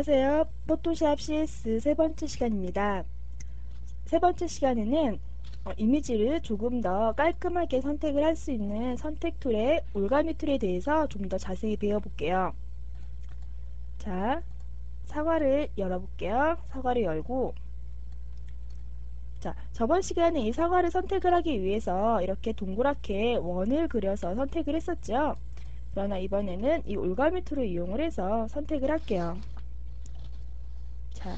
안녕하세요. 포토샵 CS 세 번째 시간입니다. 세 번째 시간에는 이미지를 조금 더 깔끔하게 선택을 할 수 있는 선택 툴의 올가미 툴에 대해서 좀 더 자세히 배워볼게요. 자, 사과를 열어볼게요. 사과를 열고, 자, 저번 시간에 이 사과를 선택을 하기 위해서 이렇게 동그랗게 원을 그려서 선택을 했었죠. 그러나 이번에는 이 올가미 툴을 이용을 해서 선택을 할게요. 자,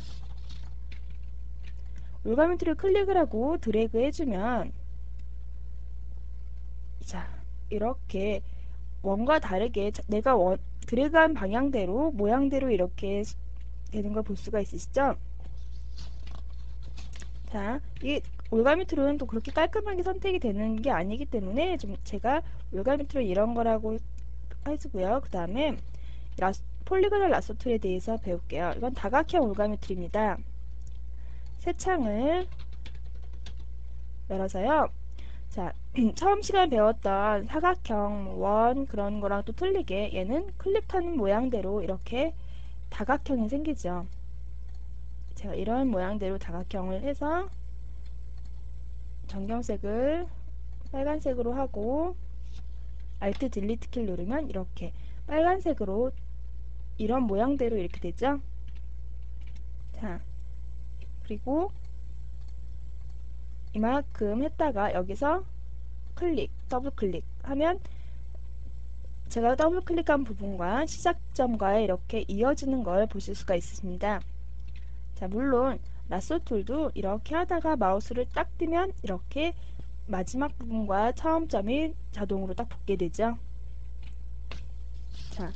올가미 툴을 클릭을 하고 드래그 해주면 자, 이렇게 원과 다르게 내가 드래그한 방향대로 모양대로 이렇게 되는 걸 볼 수가 있으시죠? 자, 이 올가미 툴은 또 그렇게 깔끔하게 선택이 되는 게 아니기 때문에 좀 제가 올가미 툴은 이런 거라고 해주고요. 그 다음에 폴리고널 라소 툴에 대해서 배울게요. 이건 다각형 올가미 툴입니다. 새 창을 열어서요. 자, 처음 시간에 배웠던 사각형, 원 그런 거랑 또 틀리게 얘는 클릭하는 모양대로 이렇게 다각형이 생기죠. 제가 이런 모양대로 다각형을 해서 정경색을 빨간색으로 하고 Alt 딜리트 키를 누르면 이렇게 빨간색으로 이런 모양대로 이렇게 되죠. 자, 그리고 이만큼 했다가 여기서 클릭, 더블 클릭 하면 제가 더블 클릭한 부분과 시작점과 이렇게 이어지는 걸 보실 수가 있습니다. 자, 물론 라sso 툴도 이렇게 하다가 마우스를 딱 뜨면 이렇게 마지막 부분과 처음 점이 자동으로 딱 붙게 되죠. 자,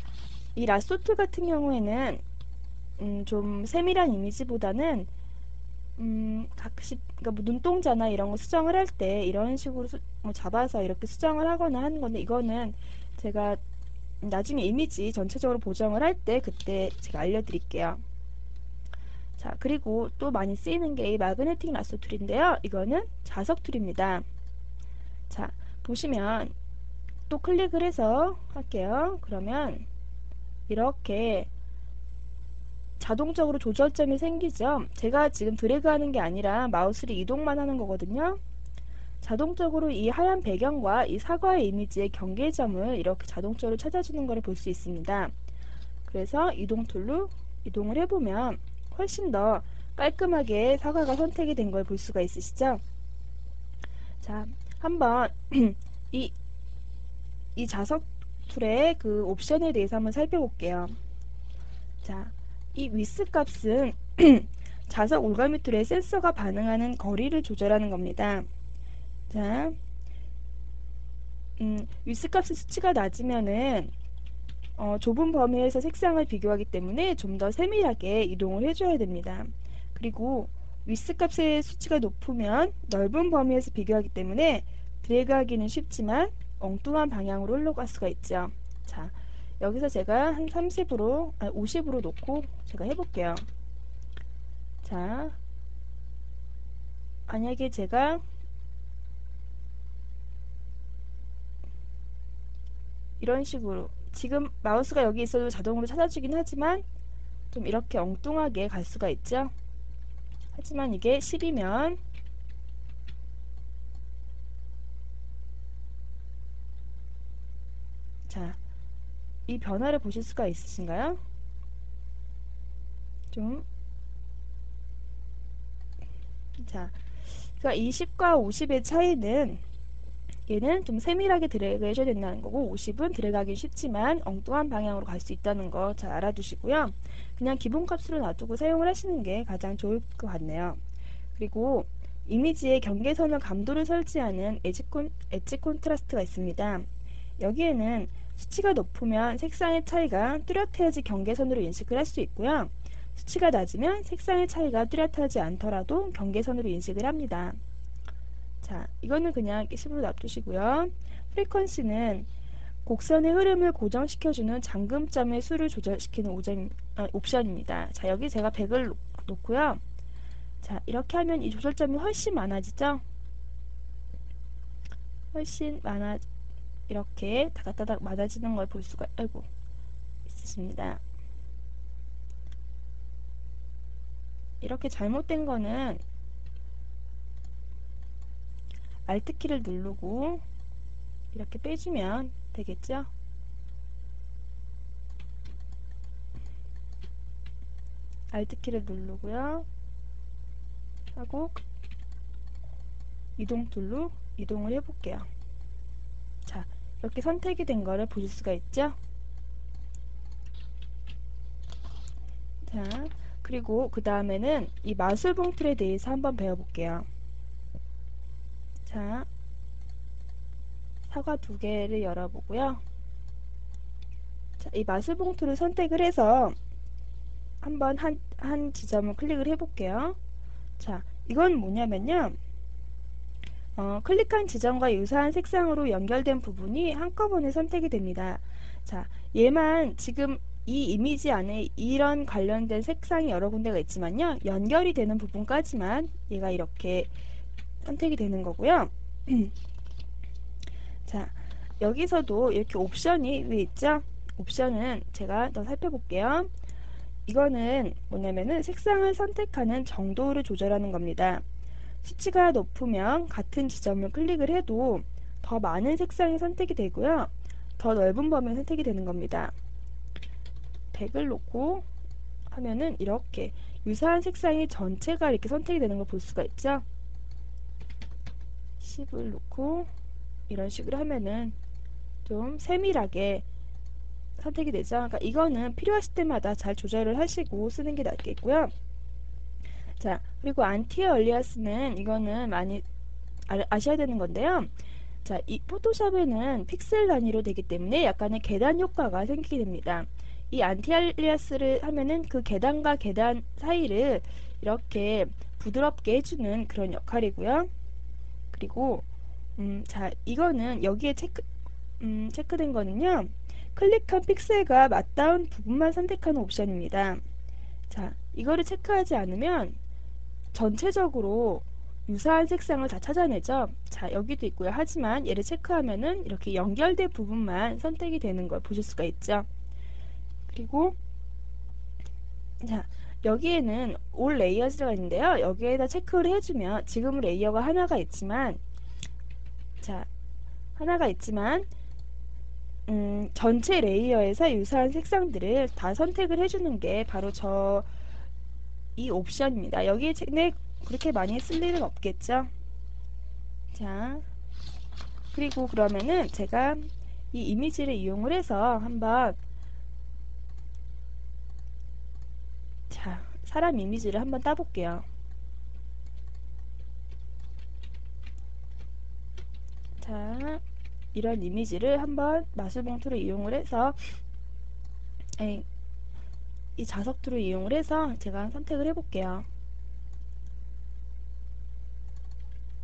이 라sso 툴 같은 경우에는 좀 세밀한 이미지보다는 가끔씩 그러니까 뭐 눈동자나 이런 거 수정을 할 때 이런 식으로 뭐 잡아서 이렇게 수정을 하거나 하는 건데 이거는 제가 나중에 이미지 전체적으로 보정을 할 때 그때 제가 알려드릴게요. 자, 그리고 또 많이 쓰이는 게 이 마그네틱 라sso 툴인데요. 이거는 자석 툴입니다. 자, 보시면 또 클릭을 해서 할게요. 그러면 이렇게 자동적으로 조절점이 생기죠. 제가 지금 드래그 하는 게 아니라 마우스를 이동만 하는 거거든요. 자동적으로 이 하얀 배경과 이 사과의 이미지의 경계점을 이렇게 자동적으로 찾아주는 것을 볼 수 있습니다. 그래서 이동 툴로 이동을 해보면 훨씬 더 깔끔하게 사과가 선택이 된 걸 볼 수가 있으시죠? 자, 한번 이, 이 자석 툴의 그 옵션에 대해서 한번 살펴볼게요. 자, 이 위스 값은 자석 올가미 툴의 센서가 반응하는 거리를 조절하는 겁니다. 자, 위스 값의 수치가 낮으면은 좁은 범위에서 색상을 비교하기 때문에 좀 더 세밀하게 이동을 해줘야 됩니다. 그리고 위스 값의 수치가 높으면 넓은 범위에서 비교하기 때문에 드래그하기는 쉽지만 엉뚱한 방향으로 흘러갈 수가 있죠. 자, 여기서 제가 한 30으로, 아니 50으로 놓고 제가 해볼게요. 자, 만약에 제가 이런 식으로 지금 마우스가 여기 있어도 자동으로 찾아주긴 하지만 좀 이렇게 엉뚱하게 갈 수가 있죠. 하지만 이게 10이면 자, 이 변화를 보실 수가 있으신가요? 좀, 자, 그러니까 이 10과 50의 차이는 얘는 좀 세밀하게 드래그 해줘야 된다는 거고 50은 드래그하기 쉽지만 엉뚱한 방향으로 갈 수 있다는 거 잘 알아두시고요. 그냥 기본값으로 놔두고 사용을 하시는 게 가장 좋을 것 같네요. 그리고 이미지의 경계선을 감도를 설치하는 엣지 콘트라스트가 있습니다. 여기에는 수치가 높으면 색상의 차이가 뚜렷해야지 경계선으로 인식을 할 수 있고요. 수치가 낮으면 색상의 차이가 뚜렷하지 않더라도 경계선으로 인식을 합니다. 자, 이거는 그냥 10으로 놔두시고요. 프리퀀시는 곡선의 흐름을 고정시켜주는 잠금점의 수를 조절시키는 옵션입니다. 자, 여기 제가 100을 놓고요. 자, 이렇게 하면 이 조절점이 훨씬 많아지죠? 훨씬 많아, 이렇게 다닥다닥 많아지는 걸 볼 수가, 있으십니다. 이렇게 잘못된 거는 Alt키를 누르고 이렇게 빼주면 되겠죠? Alt키를 누르고요. 하고 이동 툴로 이동을 해볼게요. 자, 이렇게 선택이 된 거를 보실 수가 있죠? 자, 그리고 그 다음에는 이 마술봉 툴에 대해서 한번 배워볼게요. 자, 사과 두 개를 열어보고요. 자, 이 마술봉 툴을 선택을 해서 한번 한 지점을 클릭을 해볼게요. 자, 이건 뭐냐면요. 클릭한 지점과 유사한 색상으로 연결된 부분이 한꺼번에 선택이 됩니다. 자, 얘만 지금 이 이미지 안에 이런 관련된 색상이 여러 군데가 있지만요. 연결이 되는 부분까지만 얘가 이렇게 선택이 되는 거고요. 자, 여기서도 이렇게 옵션이 위에 있죠? 옵션은 제가 더 살펴볼게요. 이거는 뭐냐면은 색상을 선택하는 정도를 조절하는 겁니다. 수치가 높으면 같은 지점을 클릭을 해도 더 많은 색상이 선택이 되고요. 더 넓은 범위가 선택이 되는 겁니다. 100을 놓고 하면은 이렇게 유사한 색상이 전체가 이렇게 선택이 되는 걸 볼 수가 있죠. 10을 놓고 이런 식으로 하면은 좀 세밀하게 선택이 되죠. 그러니까 이거는 필요하실 때마다 잘 조절을 하시고 쓰는 게 낫겠고요. 자, 그리고 안티 얼리아스는 이거는 많이 아셔야 되는 건데요. 자, 이 포토샵에는 픽셀 단위로 되기 때문에 약간의 계단 효과가 생기게 됩니다. 이 안티 얼리아스를 하면은 그 계단과 계단 사이를 이렇게 부드럽게 해주는 그런 역할이고요. 그리고 자, 이거는 여기에 체크된 거는요. 클릭한 픽셀과 맞닿은 부분만 선택하는 옵션입니다. 자, 이거를 체크하지 않으면 전체적으로 유사한 색상을 다 찾아내죠. 자, 여기도 있고요. 하지만 얘를 체크하면은 이렇게 연결된 부분만 선택이 되는 걸 보실 수가 있죠. 그리고 자, 여기에는 올 레이어즈가 있는데요. 여기에다 체크를 해주면 지금 레이어가 하나가 있지만 자, 하나가 있지만 전체 레이어에서 유사한 색상들을 다 선택을 해주는 게 바로 이 옵션입니다. 여기에 그렇게 많이 쓸 일은 없겠죠. 자, 그리고 그러면은 제가 이 이미지를 이용을 해서 한번 자, 사람 이미지를 한번 따볼게요. 자, 이런 이미지를 한번 마술봉투를 이용을 해서 이 자석투를 이용을 해서 제가 선택을 해볼게요.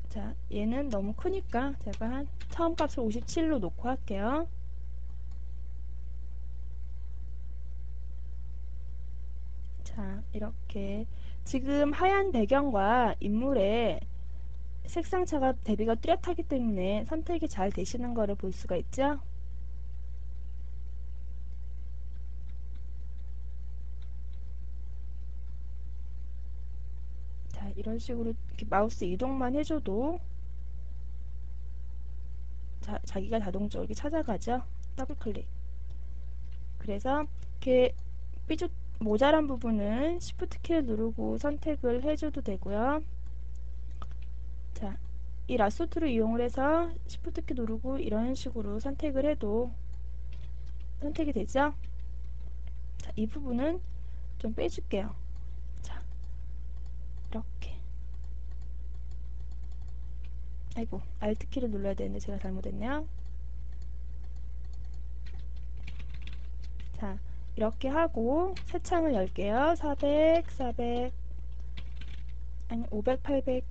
자, 얘는 너무 크니까 제가 한 처음 값을 57로 놓고 할게요. 자, 이렇게 지금 하얀 배경과 인물의 색상차가 대비가 뚜렷하기 때문에 선택이 잘 되시는 거를 볼 수가 있죠. 자, 이런 식으로 이렇게 마우스 이동만 해줘도 자기가 자동적으로 이렇게 찾아가죠. 더블 클릭. 그래서 이렇게 삐죽 모자란 부분은 Shift 키를 누르고 선택을 해줘도 되고요. 자, 이 라소트를 이용을 해서 Shift 키 누르고 이런 식으로 선택을 해도 선택이 되죠. 자, 이 부분은 좀 빼줄게요. 자, 이렇게. 아이고, Alt 키를 눌러야 되는데 제가 잘못했네요. 자, 이렇게 하고 새 창을 열게요. 400, 400, 아니 500, 800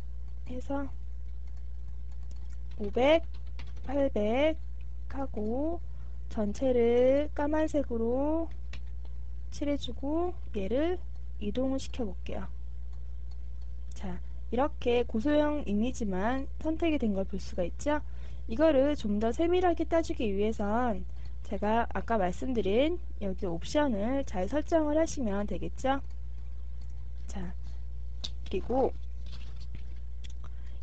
해서 500, 800 하고 전체를 까만색으로 칠해주고 얘를 이동을 시켜 볼게요. 자, 이렇게 고소형 이미지만 선택이 된 걸 볼 수가 있죠. 이거를 좀 더 세밀하게 따주기 위해선 제가 아까 말씀드린 여기 옵션을 잘 설정을 하시면 되겠죠. 자, 그리고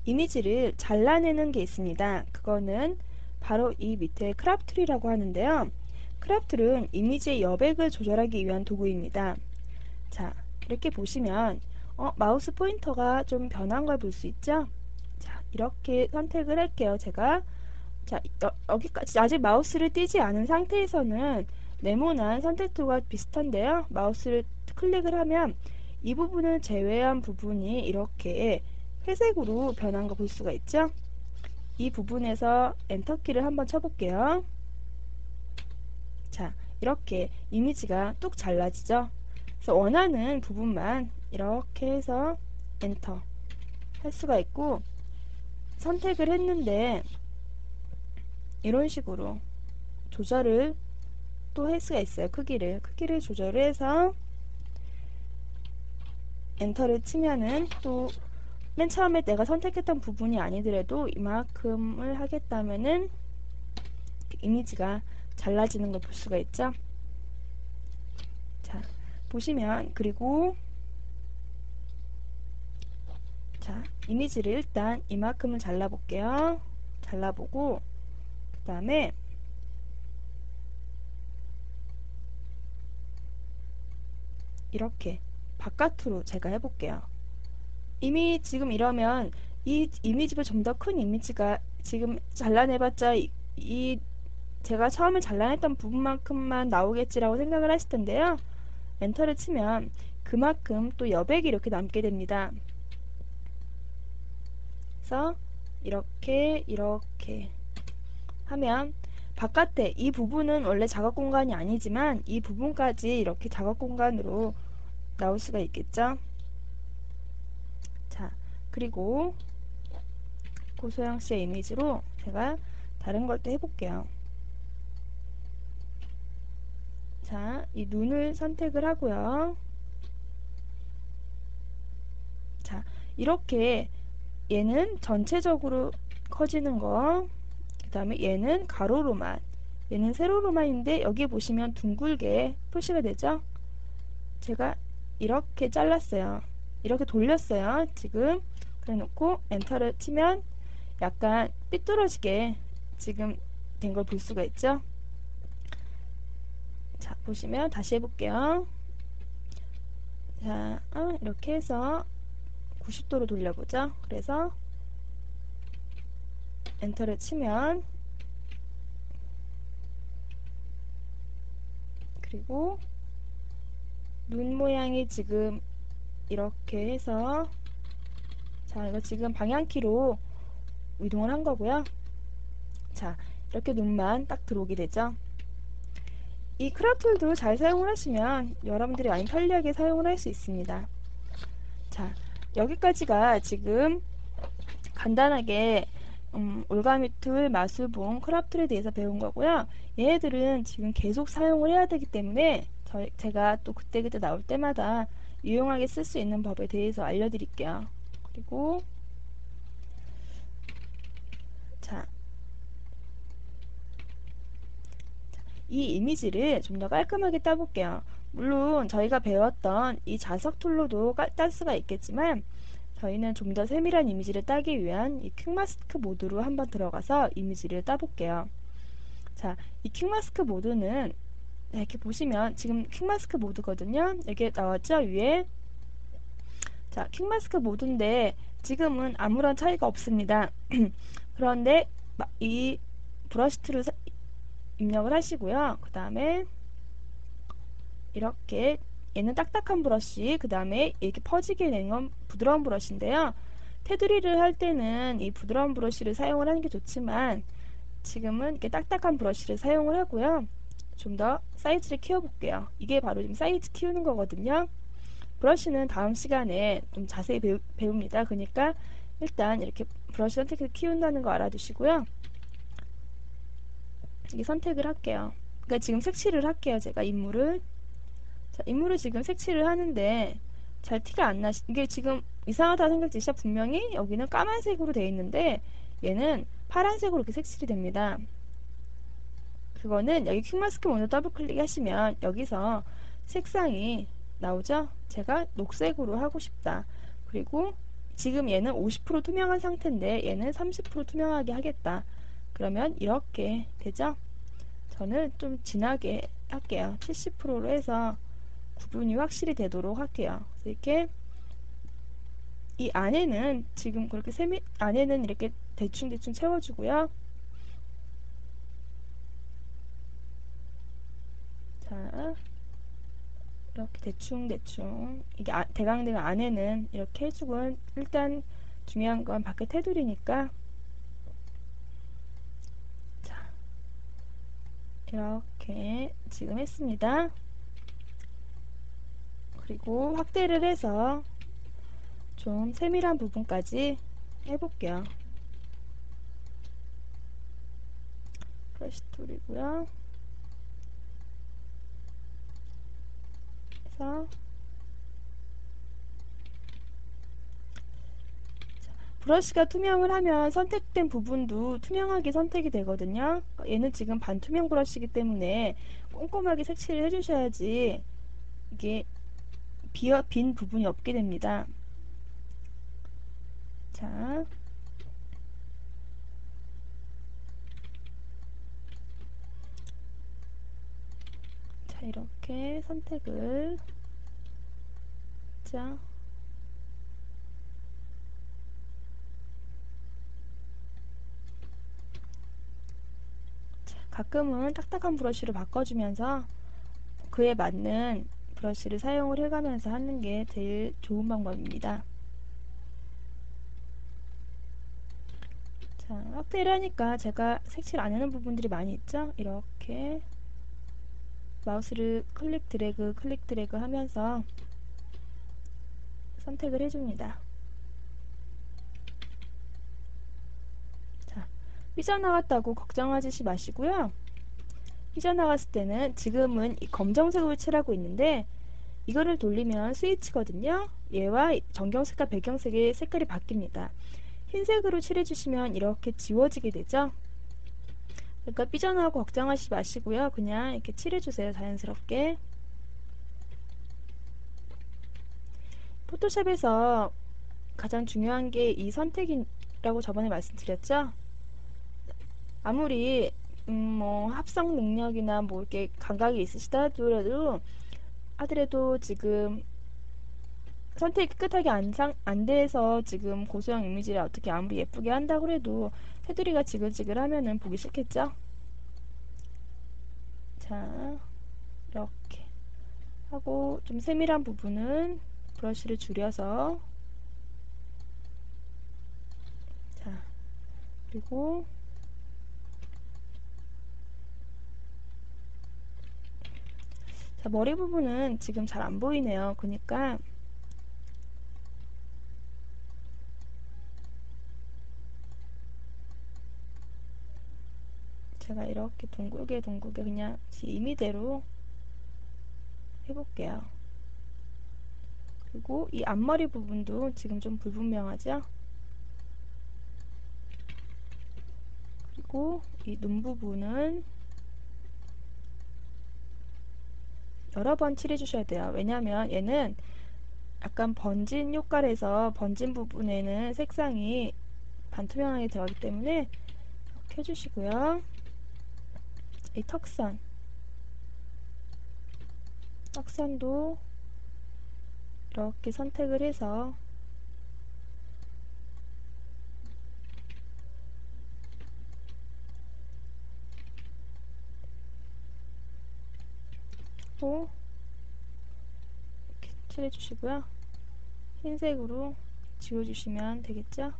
이미지를 잘라내는 게 있습니다. 그거는 바로 이 밑에 크롭 툴이라고 하는데요. 크롭 툴은 이미지의 여백을 조절하기 위한 도구입니다. 자, 이렇게 보시면 마우스 포인터가 좀 변한 걸 볼 수 있죠? 자, 이렇게 선택을 할게요. 제가 자, 여기까지 아직 마우스를 띄지 않은 상태에서는 네모난 선택 툴과 비슷한데요. 마우스를 클릭을 하면 이 부분을 제외한 부분이 이렇게 회색으로 변한 거 볼 수가 있죠? 이 부분에서 엔터키를 한번 쳐볼게요. 자, 이렇게 이미지가 뚝 잘라지죠? 그래서 원하는 부분만 이렇게 해서 엔터 할 수가 있고, 선택을 했는데 이런 식으로 조절을 또 할 수가 있어요. 크기를 조절을 해서 엔터를 치면은 또 맨 처음에 내가 선택했던 부분이 아니더라도 이만큼을 하겠다면은 이미지가 잘라지는 걸 볼 수가 있죠. 자, 보시면 그리고 자, 이미지를 일단 이만큼을 잘라볼게요. 잘라보고 그 다음에 이렇게 바깥으로 제가 해볼게요. 이미 지금 이러면 이 이미지보다 좀 더 큰 이미지가 지금 잘라내봤자 이 제가 처음에 잘라냈던 부분만큼만 나오겠지라고 생각을 하실 텐데요. 엔터를 치면 그만큼 또 여백이 이렇게 남게 됩니다. 그래서 이렇게 하면 바깥에 이 부분은 원래 작업 공간이 아니지만 이 부분까지 이렇게 작업 공간으로 나올 수가 있겠죠. 자, 그리고 고소영씨의 이미지로 제가 다른 걸 또 해볼게요. 자, 이 눈을 선택을 하고요. 자, 이렇게 얘는 전체적으로 커지는 거, 그 다음에 얘는 가로로만, 얘는 세로로만인데 여기 보시면 둥글게 표시가 되죠? 제가 이렇게 잘랐어요. 이렇게 돌렸어요. 지금 그래 놓고 엔터를 치면 약간 삐뚤어지게 지금 된 걸 볼 수가 있죠? 자, 보시면 다시 해볼게요. 자, 이렇게 해서 90도로 돌려보죠. 그래서 엔터를 치면 그리고 눈 모양이 지금 이렇게 해서 자, 이거 지금 방향키로 이동을 한 거고요. 자, 이렇게 눈만 딱 들어오게 되죠. 이 크롭 툴도 잘 사용을 하시면 여러분들이 많이 편리하게 사용을 할 수 있습니다. 자, 여기까지가 지금 간단하게 올가미 툴, 마술봉, 크롭 툴에 대해서 배운 거고요. 얘네들은 지금 계속 사용을 해야 되기 때문에 제가 또 그때그때 나올 때마다 유용하게 쓸 수 있는 법에 대해서 알려드릴게요. 그리고 자, 이 이미지를 좀 더 깔끔하게 따볼게요. 물론 저희가 배웠던 이 자석 툴로도 딸 수가 있겠지만 저희는 좀 더 세밀한 이미지를 따기 위한 이 퀵마스크 모드로 한번 들어가서 이미지를 따볼게요. 자, 이 퀵마스크 모드는 이렇게 보시면 지금 퀵마스크 모드거든요. 여기 나왔죠? 위에. 자, 퀵마스크 모드인데 지금은 아무런 차이가 없습니다. 그런데 이 브러쉬 툴을 입력을 하시고요. 그 다음에 이렇게 얘는 딱딱한 브러쉬, 그 다음에 이렇게 퍼지게 된 건 부드러운 브러쉬인데요. 테두리를 할 때는 이 부드러운 브러쉬를 사용을 하는 게 좋지만 지금은 이렇게 딱딱한 브러쉬를 사용을 하고요. 좀 더 사이즈를 키워볼게요. 이게 바로 지금 사이즈 키우는 거거든요. 브러쉬는 다음 시간에 좀 자세히 배웁니다. 그러니까 일단 이렇게 브러쉬 선택해서 키운다는 거 알아두시고요. 이게 선택을 할게요. 그러니까 지금 색칠을 할게요. 제가 인물을. 자, 인물을 지금 색칠을 하는데 잘 티가 안 나시, 이게 지금 이상하다 생각지시죠? 분명히 여기는 까만색으로 되어 있는데 얘는 파란색으로 이렇게 색칠이 됩니다. 그거는 여기 퀵마스크 먼저 더블 클릭 하시면 여기서 색상이 나오죠? 제가 녹색으로 하고 싶다. 그리고 지금 얘는 50% 투명한 상태인데 얘는 30% 투명하게 하겠다. 그러면 이렇게 되죠? 저는 좀 진하게 할게요. 70%로 해서 구분이 확실히 되도록 할게요. 그래서 이렇게 이 안에는 지금 그렇게 안에는 이렇게 대충 채워주고요. 자, 이렇게 대충 이게 대강대강 안에는 이렇게 해주고 일단 중요한 건 밖에 테두리니까 자, 이렇게 지금 했습니다. 그리고 확대를 해서 좀 세밀한 부분까지 해볼게요. 브러쉬 툴이고요. 그래서 브러쉬가 투명을 하면 선택된 부분도 투명하게 선택이 되거든요. 얘는 지금 반투명 브러쉬이기 때문에 꼼꼼하게 색칠을 해주셔야지 이게 빈 부분이 없게 됩니다. 자, 이렇게 선택을 자, 가끔은 딱딱한 브러쉬로 바꿔주면서 그에 맞는 브러쉬를 사용을 해가면서 하는 게 제일 좋은 방법입니다. 자, 확대를 하니까 제가 색칠 안 하는 부분들이 많이 있죠? 이렇게 마우스를 클릭 드래그 하면서 선택을 해줍니다. 자, 삐져나갔다고 걱정하지 마시고요. 삐져나갔을 때는 지금은 이 검정색으로 칠하고 있는데 이거를 돌리면 스위치거든요. 얘와 전경색과 배경색의 색깔이 바뀝니다. 흰색으로 칠해주시면 이렇게 지워지게 되죠. 그러니까 삐져나가고 걱정하지 마시고요. 그냥 이렇게 칠해주세요. 자연스럽게. 포토샵에서 가장 중요한 게 이 선택이라고 저번에 말씀드렸죠. 아무리 뭐 합성 능력이나 뭐 이렇게 감각이 있으시다 하더라도 지금 선택이 깨끗하게 안 돼서 지금 고소형 이미지를 어떻게 아무리 예쁘게 한다고 해도 테두리가 지글지글 하면은 보기 싫겠죠? 자, 이렇게 하고 좀 세밀한 부분은 브러쉬를 줄여서 자, 그리고 자, 머리 부분은 지금 잘 안 보이네요. 그러니까 제가 이렇게 둥글게 그냥 제 임의대로 해볼게요. 그리고 이 앞머리 부분도 지금 좀 불분명하죠? 그리고 이 눈 부분은 여러 번 칠해 주셔야 돼요. 왜냐면 얘는 약간 번진 효과라서 번진 부분에는 색상이 반투명하게 들어가기 때문에 이렇게 해주시고요. 이 턱선도 이렇게 선택을 해서 또 이렇게 칠해주시고요. 흰색으로 지워주시면 되겠죠?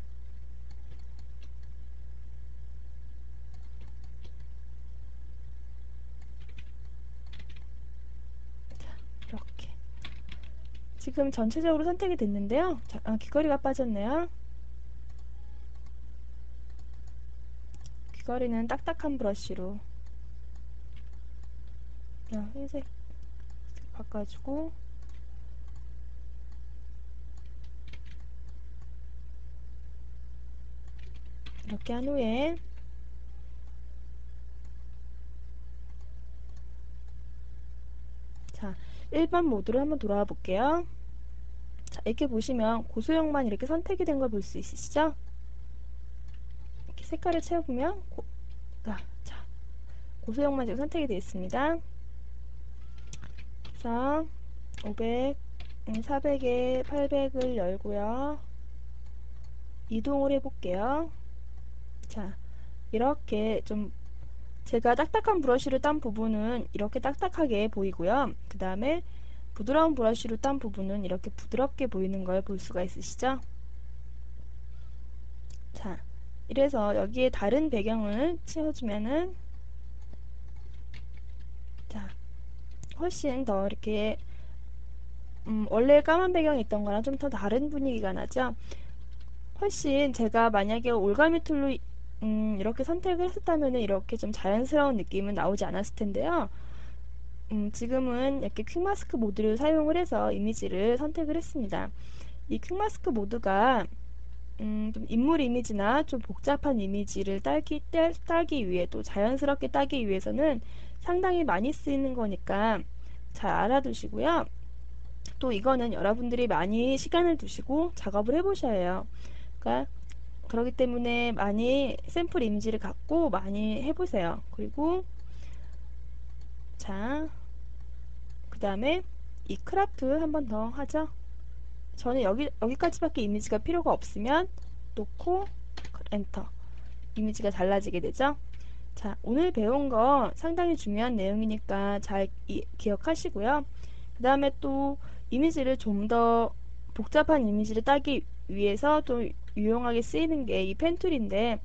이렇게 지금 전체적으로 선택이 됐는데요. 자, 귀걸이가 빠졌네요. 귀걸이는 딱딱한 브러쉬로 흰색 바꿔주고 이렇게 한 후에 자, 1번 모드로 한번 돌아와 볼게요. 자, 이렇게 보시면 고소형만 이렇게 선택이 된 걸 볼 수 있으시죠? 이렇게 색깔을 채워보면 자, 고소형만 지금 선택이 되어 있습니다. 그래서 500, 400에 800을 열고요. 이동을 해볼게요. 자, 이렇게 좀 제가 딱딱한 브러쉬로 딴 부분은 이렇게 딱딱하게 보이고요. 그 다음에 부드러운 브러쉬로 딴 부분은 이렇게 부드럽게 보이는 걸 볼 수가 있으시죠? 자, 이래서 여기에 다른 배경을 채워주면은 자, 훨씬 더 이렇게 원래 까만 배경이 있던 거랑 좀 더 다른 분위기가 나죠? 훨씬 제가 만약에 올가미 툴로 이렇게 선택을 했었다면 이렇게 좀 자연스러운 느낌은 나오지 않았을 텐데요. 지금은 이렇게 퀵마스크 모드를 사용을 해서 이미지를 선택을 했습니다. 이 퀵마스크 모드가 좀 인물 이미지나 좀 복잡한 이미지를 따기 위해 또 자연스럽게 따기 위해서는 상당히 많이 쓰이는 거니까 잘 알아두시고요. 또 이거는 여러분들이 많이 시간을 두시고 작업을 해보셔야 해요. 그러니까 그렇기 때문에 많이 샘플 이미지를 갖고 많이 해보세요. 그리고 자, 그 다음에 이 크라프 한 번 더 하죠. 저는 여기까지밖에 이미지가 필요가 없으면 놓고 엔터. 이미지가 달라지게 되죠. 자, 오늘 배운 거 상당히 중요한 내용이니까 잘 기억하시고요. 그 다음에 또 이미지를 좀 더 복잡한 이미지를 따기 위해서 또 유용하게 쓰이는 게 이 펜툴인데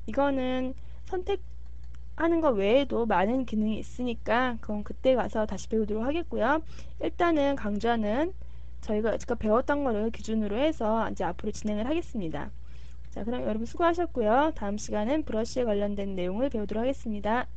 이거는 선택하는 것 외에도 많은 기능이 있으니까 그건 그때 가서 다시 배우도록 하겠고요. 일단은 강좌는 저희가 지금 배웠던 거를 기준으로 해서 이제 앞으로 진행을 하겠습니다. 자, 그럼 여러분 수고하셨고요. 다음 시간은 브러쉬에 관련된 내용을 배우도록 하겠습니다.